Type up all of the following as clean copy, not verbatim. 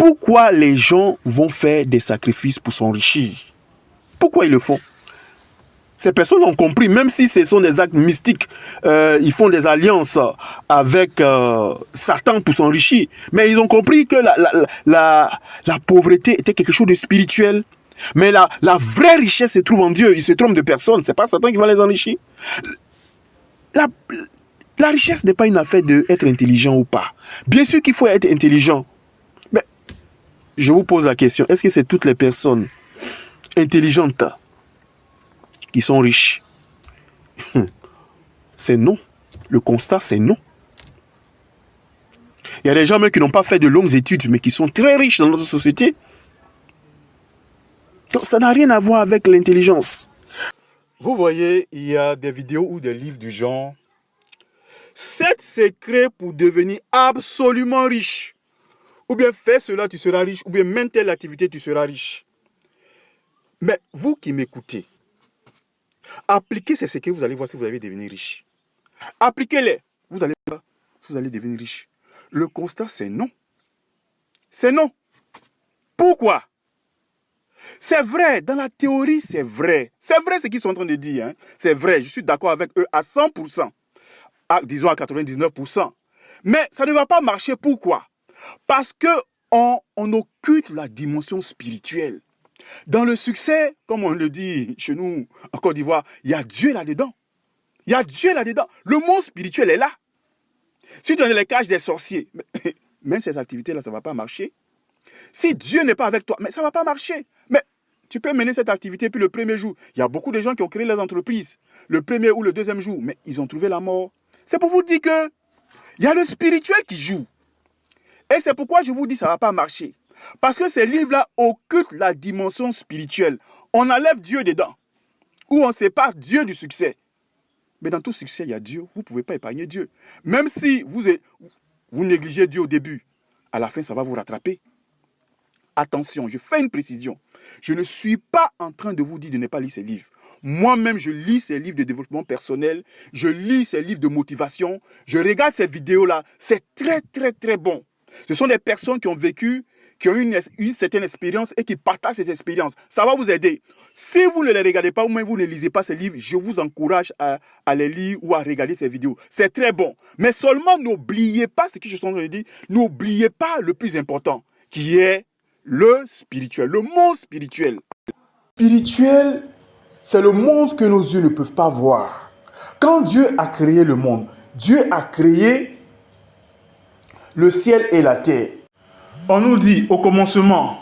Pourquoi les gens vont faire des sacrifices pour s'enrichir? Pourquoi ils le font? Ces personnes ont compris, même si ce sont des actes mystiques, ils font des alliances avec Satan pour s'enrichir. Mais ils ont compris que la pauvreté était quelque chose de spirituel. Mais la vraie richesse se trouve en Dieu. Ils se trompent de personne. C'est pas Satan qui va les enrichir. La richesse n'est pas une affaire d'être intelligent ou pas. Bien sûr qu'il faut être intelligent. Mais je vous pose la question, est-ce que c'est toutes les personnes intelligentes qui sont riches? C'est non. Le constat, c'est non. Il y a des gens même qui n'ont pas fait de longues études, mais qui sont très riches dans notre société. Donc ça n'a rien à voir avec l'intelligence. Vous voyez, il y a des vidéos ou des livres du genre 7 secrets pour devenir absolument riche. Ou bien fais cela, tu seras riche. Ou bien mène telle activité, tu seras riche. Mais vous qui m'écoutez, appliquez ces secrets, vous allez voir si vous allez devenir riche. Appliquez-les, vous allez voir si vous allez devenir riche. Le constat, c'est non. C'est non. Pourquoi? C'est vrai, dans la théorie, c'est vrai. C'est vrai ce qu'ils sont en train de dire. Hein. C'est vrai, je suis d'accord avec eux à 100%. Disons à 99%. Mais ça ne va pas marcher. Pourquoi? Parce qu'on occulte la dimension spirituelle. Dans le succès, comme on le dit chez nous en Côte d'Ivoire, il y a Dieu là-dedans. Il y a Dieu là-dedans. Le monde spirituel est là. Si tu es dans les cages des sorciers, même ces activités-là, ça ne va pas marcher. Si Dieu n'est pas avec toi, mais ça ne va pas marcher. Mais tu peux mener cette activité, puis le premier jour, il y a beaucoup de gens qui ont créé les entreprises, le premier ou le deuxième jour, mais ils ont trouvé la mort. C'est pour vous dire que il y a le spirituel qui joue. Et c'est pourquoi je vous dis que ça ne va pas marcher. Parce que ces livres-là occultent la dimension spirituelle. On enlève Dieu dedans. Ou on sépare Dieu du succès. Mais dans tout succès, il y a Dieu. Vous ne pouvez pas épargner Dieu. Même si vous négligez Dieu au début, à la fin, ça va vous rattraper. Attention, je fais une précision. Je ne suis pas en train de vous dire de ne pas lire ces livres. Moi-même, je lis ces livres de développement personnel. Je lis ces livres de motivation. Je regarde ces vidéos-là. C'est très, très, très bon. Ce sont des personnes qui ont vécu, qui ont eu une certaine expérience et qui partagent ces expériences. Ça va vous aider. Si vous ne les regardez pas ou même vous ne lisez pas ces livres, je vous encourage à les lire ou à regarder ces vidéos. C'est très bon. Mais seulement n'oubliez pas ce que je suis en train de dire. N'oubliez pas le plus important, qui est le spirituel, le monde spirituel. Spirituel, c'est le monde que nos yeux ne peuvent pas voir. Quand Dieu a créé le monde, Dieu a créé le ciel et la terre. On nous dit au commencement,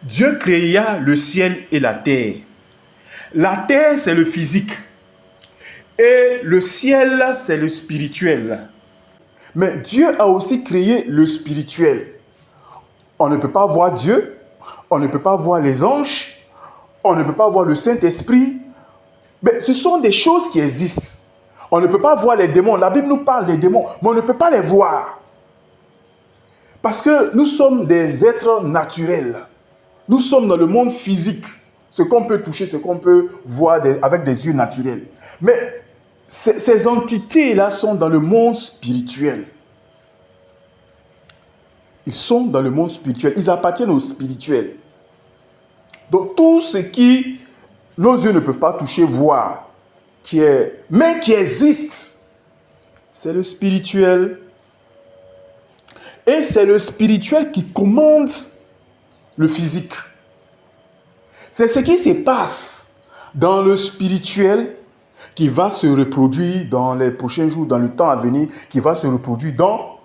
Dieu créa le ciel et la terre. La terre, c'est le physique. Et le ciel, c'est le spirituel. Mais Dieu a aussi créé le spirituel. On ne peut pas voir Dieu, on ne peut pas voir les anges, on ne peut pas voir le Saint-Esprit. Mais ce sont des choses qui existent. On ne peut pas voir les démons. La Bible nous parle des démons, mais on ne peut pas les voir. Parce que nous sommes des êtres naturels. Nous sommes dans le monde physique. Ce qu'on peut toucher, ce qu'on peut voir avec des yeux naturels. Mais ces entités-là sont dans le monde spirituel. Ils sont dans le monde spirituel. Ils appartiennent au spirituel. Donc tout ce qui nos yeux ne peuvent pas toucher, voir, mais qui existe, c'est le spirituel. Et c'est le spirituel qui commande le physique. C'est ce qui se passe dans le spirituel qui va se reproduire dans les prochains jours, dans le temps à venir, qui va se reproduire dans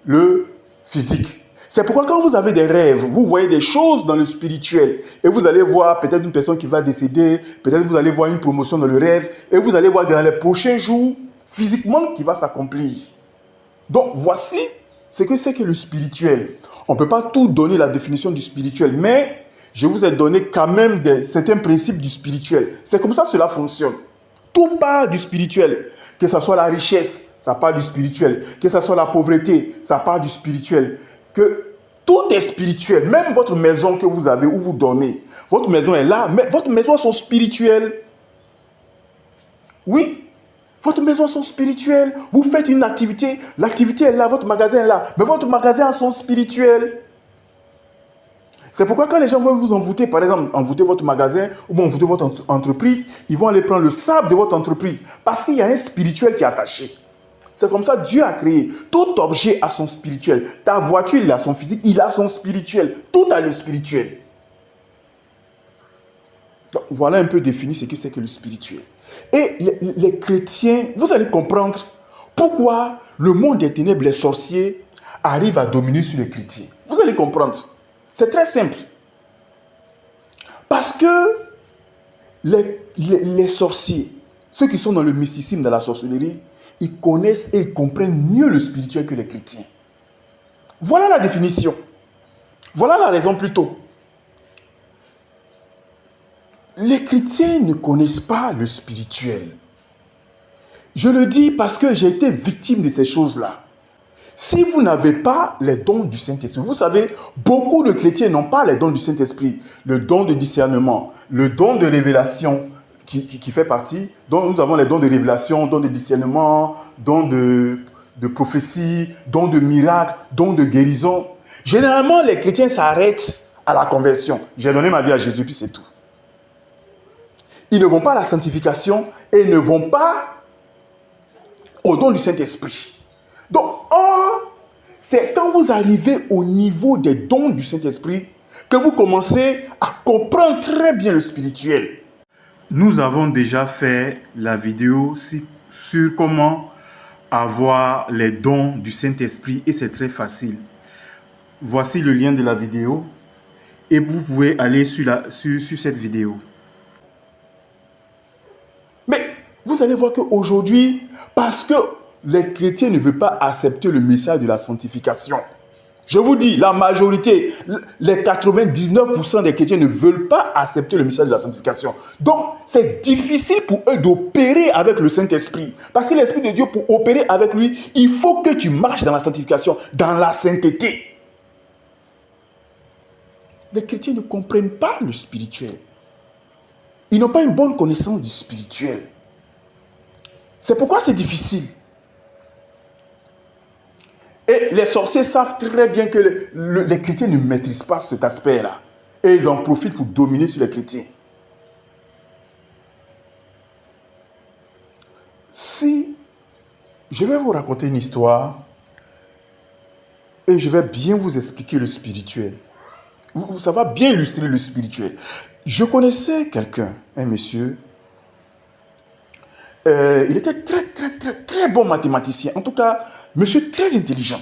le physique. C'est pourquoi quand vous avez des rêves, vous voyez des choses dans le spirituel et vous allez voir peut-être une personne qui va décéder, peut-être vous allez voir une promotion dans le rêve et vous allez voir dans les prochains jours, physiquement, qui va s'accomplir. Donc voici ce que c'est que le spirituel. On ne peut pas tout donner la définition du spirituel, mais je vous ai donné quand même certains principes du spirituel. C'est comme ça que cela fonctionne. Tout part du spirituel. Que ce soit la richesse, ça part du spirituel. Que ce soit la pauvreté, ça part du spirituel. Que tout est spirituel. Même votre maison que vous avez où vous dormez, votre maison est là, mais votre maison sont spirituelles. Oui. Votre maison sont spirituelles. Vous faites une activité, l'activité est là, votre magasin est là. Mais votre magasin a son spirituel. C'est pourquoi quand les gens veulent vous envoûter, par exemple, envoûter votre magasin ou envoûter votre entreprise, ils vont aller prendre le sable de votre entreprise parce qu'il y a un spirituel qui est attaché. C'est comme ça que Dieu a créé. Tout objet a son spirituel. Ta voiture, il a son physique, il a son spirituel. Tout a le spirituel. Donc, voilà un peu défini ce que c'est que le spirituel. Et les chrétiens, vous allez comprendre pourquoi le monde des ténèbres, les sorciers, arrivent à dominer sur les chrétiens. Vous allez comprendre. C'est très simple. Parce que les sorciers, ceux qui sont dans le mysticisme, dans la sorcellerie, ils connaissent et ils comprennent mieux le spirituel que les chrétiens. Voilà la définition. Voilà la raison plutôt. Les chrétiens ne connaissent pas le spirituel. Je le dis parce que j'ai été victime de ces choses-là. Si vous n'avez pas les dons du Saint-Esprit, vous savez, beaucoup de chrétiens n'ont pas les dons du Saint-Esprit, le don de discernement, le don de révélation qui fait partie. Donc nous avons les dons de révélation, dons de discernement, dons de prophétie, dons de miracle, dons de guérison. Généralement, les chrétiens s'arrêtent à la conversion. J'ai donné ma vie à Jésus, puis c'est tout. Ils ne vont pas à la sanctification et ils ne vont pas au don du Saint-Esprit. Donc, c'est quand vous arrivez au niveau des dons du Saint-Esprit que vous commencez à comprendre très bien le spirituel. Nous avons déjà fait la vidéo sur comment avoir les dons du Saint-Esprit et c'est très facile. Voici le lien de la vidéo et vous pouvez aller sur cette vidéo. Mais vous allez voir qu'aujourd'hui, parce que les chrétiens ne veulent pas accepter le message de la sanctification. Je vous dis, la majorité, les 99% des chrétiens ne veulent pas accepter le message de la sanctification. Donc, c'est difficile pour eux d'opérer avec le Saint-Esprit. Parce que l'Esprit de Dieu, pour opérer avec lui, il faut que tu marches dans la sanctification, dans la sainteté. Les chrétiens ne comprennent pas le spirituel. Ils n'ont pas une bonne connaissance du spirituel. C'est pourquoi c'est difficile. Et les sorciers savent très bien que les chrétiens ne maîtrisent pas cet aspect-là. Et ils en profitent pour dominer sur les chrétiens. Si je vais vous raconter une histoire et je vais bien vous expliquer le spirituel, ça va bien illustrer le spirituel. Je connaissais quelqu'un, un monsieur, il était très bon mathématicien. En tout cas, monsieur très intelligent.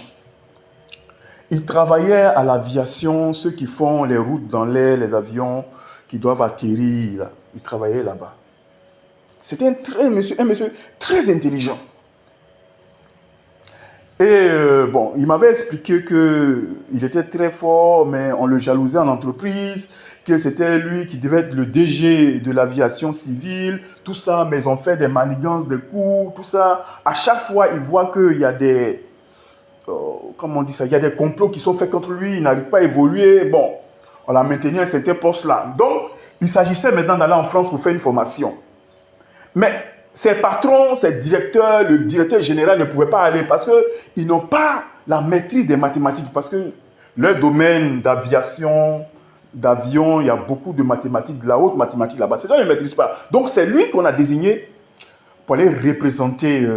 Il travaillait à l'aviation, ceux qui font les routes dans l'air, les avions qui doivent atterrir. Il travaillait là-bas. C'était un monsieur très intelligent. Et bon, il m'avait expliqué qu'il était très fort, mais on le jalousait en entreprise, que c'était lui qui devait être le DG de l'aviation civile, tout ça, mais ils ont fait des manigances, des coups, tout ça. À chaque fois, il voit qu'il y a des... comment on dit ça? Il y a des complots qui sont faits contre lui, il n'arrive pas à évoluer. Bon, on l'a maintenu à cet poste-là. Donc, il s'agissait maintenant d'aller en France pour faire une formation. Mais ses patrons, ses directeurs, le directeur général ne pouvaient pas aller parce qu'ils n'ont pas la maîtrise des mathématiques. Parce que leur domaine d'aviation, d'avion, il y a beaucoup de mathématiques, de la haute mathématique là-bas. Ces gens ne maîtrisent pas. Donc, c'est lui qu'on a désigné pour aller représenter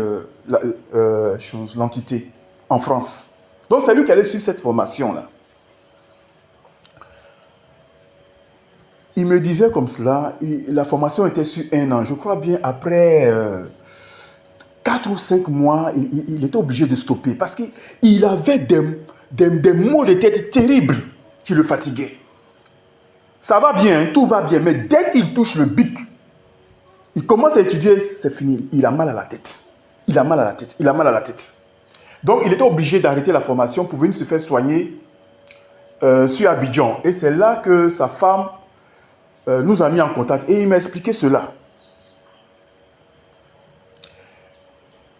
l'entité en France. Donc, c'est lui qui allait suivre cette formation-là. Il me disait comme cela, la formation était sur 1 an. Je crois bien après 4 ou 5 mois, il était obligé de stopper parce qu'il avait des maux de tête terribles qui le fatiguaient. Ça va bien, tout va bien, mais dès qu'il touche le bic, il commence à étudier, c'est fini. Il a mal à la tête. Il a mal à la tête. Il a mal à la tête. Donc, il était obligé d'arrêter la formation pour venir se faire soigner sur Abidjan. Et c'est là que sa femme nous a mis en contact. Et il m'a expliqué cela.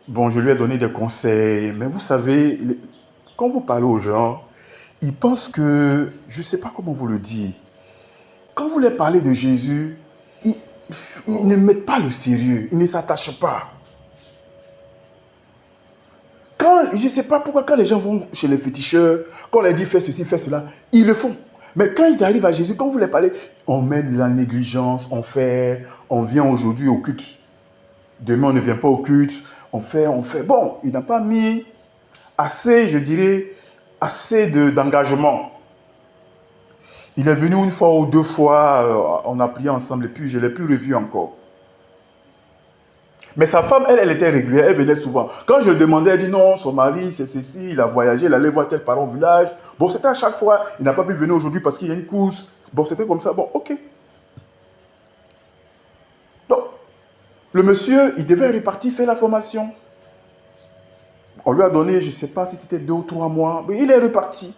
Bon, je lui ai donné des conseils. Mais vous savez, quand vous parlez aux gens, ils pensent que, je ne sais pas comment vous le dire, quand vous leur parlez de Jésus, ils ne mettent pas le sérieux. Ils ne s'attachent pas. Je ne sais pas pourquoi quand les gens vont chez les féticheurs, quand on leur dit fais ceci, fais cela, ils le font. Mais quand ils arrivent à Jésus, quand vous les parlez, on met de la négligence, on vient aujourd'hui au culte. Demain, on ne vient pas au culte. On fait. Bon, il n'a pas mis assez, je dirais, assez d'engagement. Il est venu une fois ou deux fois, on a prié ensemble et puis je ne l'ai plus revu encore. Mais sa femme, elle était régulière, elle venait souvent. Quand je demandais, elle dit non, son mari, c'est ceci, il a voyagé, il allait voir tel parent au village. Bon, c'était à chaque fois, il n'a pas pu venir aujourd'hui parce qu'il y a une course. Bon, c'était comme ça, bon, ok. Donc, le monsieur, il devait repartir faire la formation. On lui a donné, je ne sais pas si c'était 2 ou 3 mois, mais il est reparti.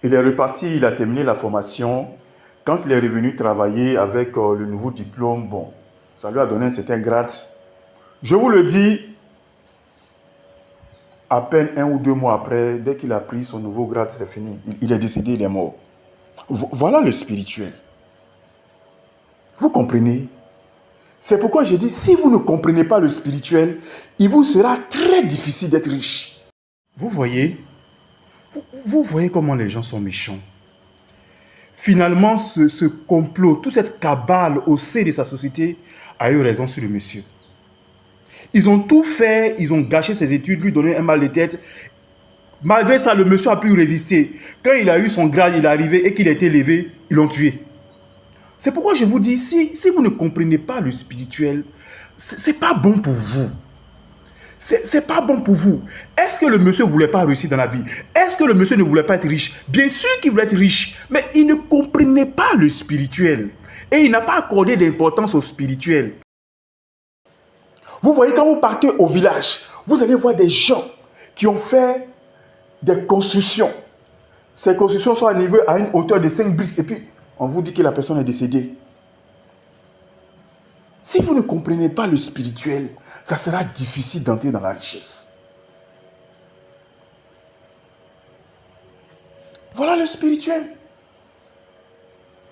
Il est reparti, il a terminé la formation. Quand il est revenu travailler avec le nouveau diplôme, bon, ça lui a donné un certain grade. Je vous le dis, à peine 1 ou 2 mois après, dès qu'il a pris son nouveau grade, c'est fini. Il est décédé, il est mort. Voilà le spirituel. Vous comprenez? C'est pourquoi j'ai dit, si vous ne comprenez pas le spirituel, il vous sera très difficile d'être riche. Vous voyez? Vous voyez comment les gens sont méchants. Finalement, ce complot, toute cette cabale au sein de sa société a eu raison sur le monsieur. Ils ont tout fait, ils ont gâché ses études, lui donné un mal de tête. Malgré ça, le monsieur a pu résister. Quand il a eu son grade, il est arrivé et qu'il a été élevé, ils l'ont tué. C'est pourquoi je vous dis, si vous ne comprenez pas le spirituel, c'est pas bon pour vous. C'est pas bon pour vous. Est-ce que le monsieur ne voulait pas réussir dans la vie? Est-ce que le monsieur ne voulait pas être riche? Bien sûr qu'il voulait être riche, mais il ne comprenait pas le spirituel. Et il n'a pas accordé d'importance au spirituel. Vous voyez, quand vous partez au village, vous allez voir des gens qui ont fait des constructions. Ces constructions sont arrivées à une hauteur de 5 briques et puis on vous dit que la personne est décédée. Si vous ne comprenez pas le spirituel, ça sera difficile d'entrer dans la richesse. Voilà le spirituel.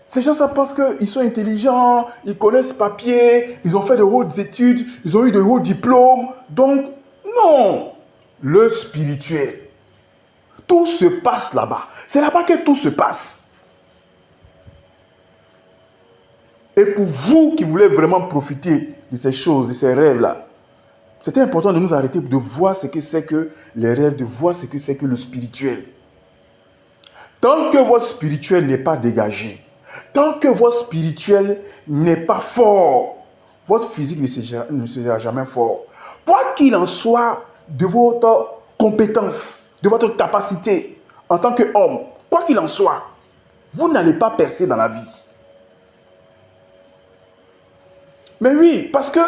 Ces gens, ça pensent qu'ils sont intelligents, ils connaissent papier, ils ont fait de hautes études, ils ont eu de hauts diplômes. Donc, non. Le spirituel. Tout se passe là-bas. C'est là-bas que tout se passe. Et pour vous qui voulez vraiment profiter de ces choses, de ces rêves-là, c'était important de nous arrêter, de voir ce que c'est que les rêves, de voir ce que c'est que le spirituel. Tant que votre spirituel n'est pas dégagé, tant que votre spirituel n'est pas fort, votre physique ne sera jamais fort. Quoi qu'il en soit de votre compétence, de votre capacité en tant qu'homme, quoi qu'il en soit, vous n'allez pas percer dans la vie. Mais oui, parce que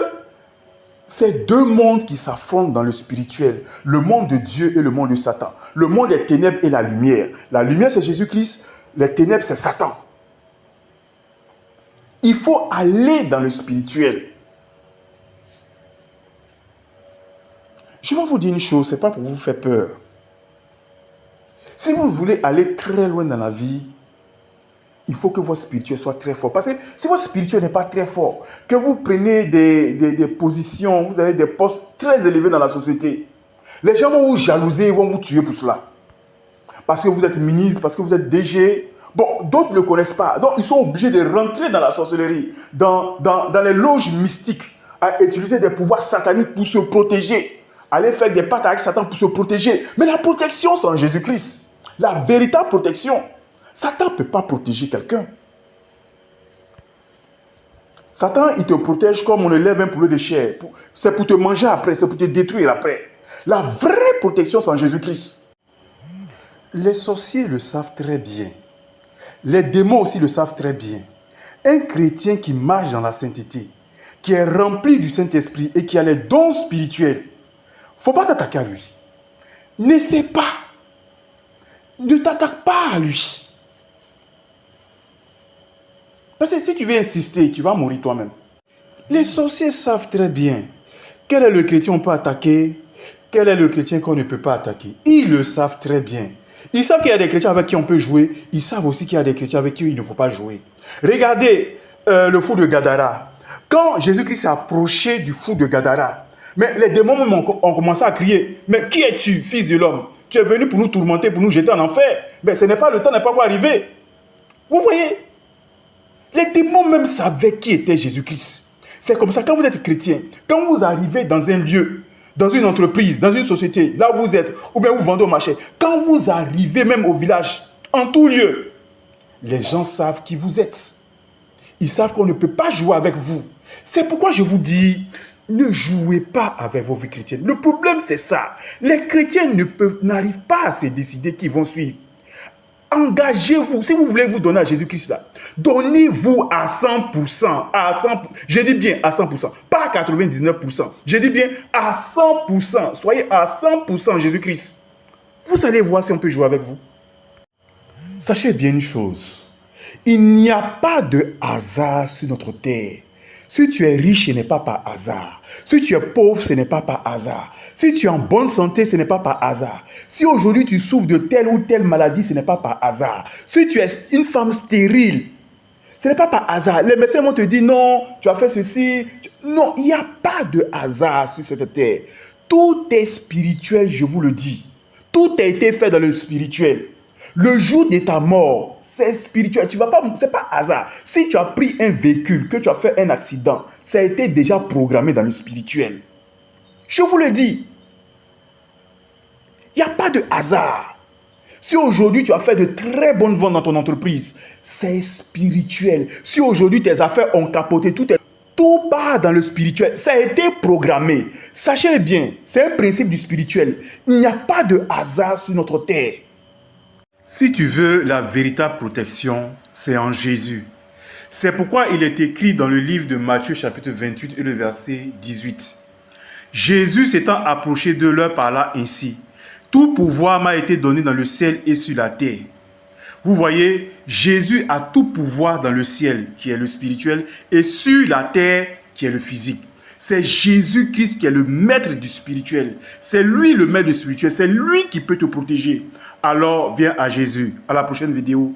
c'est deux mondes qui s'affrontent dans le spirituel. Le monde de Dieu et le monde de Satan. Le monde des ténèbres et la lumière. La lumière, c'est Jésus-Christ. Les ténèbres, c'est Satan. Il faut aller dans le spirituel. Je vais vous dire une chose, ce n'est pas pour vous faire peur. Si vous voulez aller très loin dans la vie, il faut que votre spirituel soit très fort. Parce que si votre spirituel n'est pas très fort, que vous prenez des positions, vous avez des postes très élevés dans la société, les gens vont vous jalouser, ils vont vous tuer pour cela. Parce que vous êtes ministre, parce que vous êtes DG. Bon, d'autres ne connaissent pas. Donc, ils sont obligés de rentrer dans la sorcellerie, dans les loges mystiques, à utiliser des pouvoirs sataniques pour se protéger. Aller faire des pactes avec Satan pour se protéger. Mais la protection, c'est en Jésus-Christ. La véritable protection. Satan ne peut pas protéger quelqu'un. Satan, il te protège comme on élève un poulet de chair. C'est pour te manger après, c'est pour te détruire après. La vraie protection, c'est en Jésus-Christ. Les sorciers le savent très bien. Les démons aussi le savent très bien. Un chrétien qui marche dans la sainteté, qui est rempli du Saint-Esprit et qui a les dons spirituels, il ne faut pas t'attaquer à lui. N'essaie pas. Ne t'attaque pas à lui. Parce que si tu veux insister, tu vas mourir toi-même. Les sorciers savent très bien quel est le chrétien qu'on peut attaquer, quel est le chrétien qu'on ne peut pas attaquer. Ils le savent très bien. Ils savent qu'il y a des chrétiens avec qui on peut jouer. Ils savent aussi qu'il y a des chrétiens avec qui il ne faut pas jouer. Regardez le fou de Gadara. Quand Jésus-Christ s'est approché du fou de Gadara, mais les démons ont commencé à crier, « Mais qui es-tu, fils de l'homme ?» Tu es venu pour nous tourmenter, pour nous jeter en enfer. Mais ce n'est pas le temps, n'est pas encore arrivé. Vous voyez? Les démons même savaient qui était Jésus-Christ. C'est comme ça, quand vous êtes chrétien, quand vous arrivez dans un lieu, dans une entreprise, dans une société, là où vous êtes, ou bien vous vendez au marché, quand vous arrivez même au village, en tout lieu, les gens savent qui vous êtes. Ils savent qu'on ne peut pas jouer avec vous. C'est pourquoi je vous dis, ne jouez pas avec vos vies chrétiennes. Le problème, c'est ça. Les chrétiens n'arrivent pas à se décider qui vont suivre. Engagez-vous. Si vous voulez vous donner à Jésus-Christ, là, donnez-vous à 100%. Je dis bien à 100%. Pas à 99%. Je dis bien à 100%. Soyez à 100% Jésus-Christ. Vous allez voir si on peut jouer avec vous. Sachez bien une chose. Il n'y a pas de hasard sur notre terre. Si tu es riche, ce n'est pas par hasard. Si tu es pauvre, ce n'est pas par hasard. Si tu es en bonne santé, ce n'est pas par hasard. Si aujourd'hui tu souffres de telle ou telle maladie, ce n'est pas par hasard. Si tu es une femme stérile, ce n'est pas par hasard. Les médecins vont te dire non, tu as fait ceci. Non, il n'y a pas de hasard sur cette terre. Tout est spirituel, je vous le dis. Tout a été fait dans le spirituel. Le jour de ta mort, c'est spirituel. Tu vas pas, c'est pas hasard. Si tu as pris un véhicule, que tu as fait un accident, ça a été déjà programmé dans le spirituel. Je vous le dis. Il n'y a pas de hasard. Si aujourd'hui tu as fait de très bonnes ventes dans ton entreprise, c'est spirituel. Si aujourd'hui tes affaires ont capoté, tout part dans le spirituel. Ça a été programmé. Sachez bien, c'est un principe du spirituel. Il n'y a pas de hasard sur notre terre. Si tu veux la véritable protection, c'est en Jésus. C'est pourquoi il est écrit dans le livre de Matthieu chapitre 28 et le verset 18. Jésus s'étant approché d'eux leur parla ainsi. Tout pouvoir m'a été donné dans le ciel et sur la terre. Vous voyez, Jésus a tout pouvoir dans le ciel, qui est le spirituel, et sur la terre, qui est le physique. C'est Jésus-Christ qui est le maître du spirituel. C'est lui le maître du spirituel. C'est lui qui peut te protéger. Alors, viens à Jésus. À la prochaine vidéo.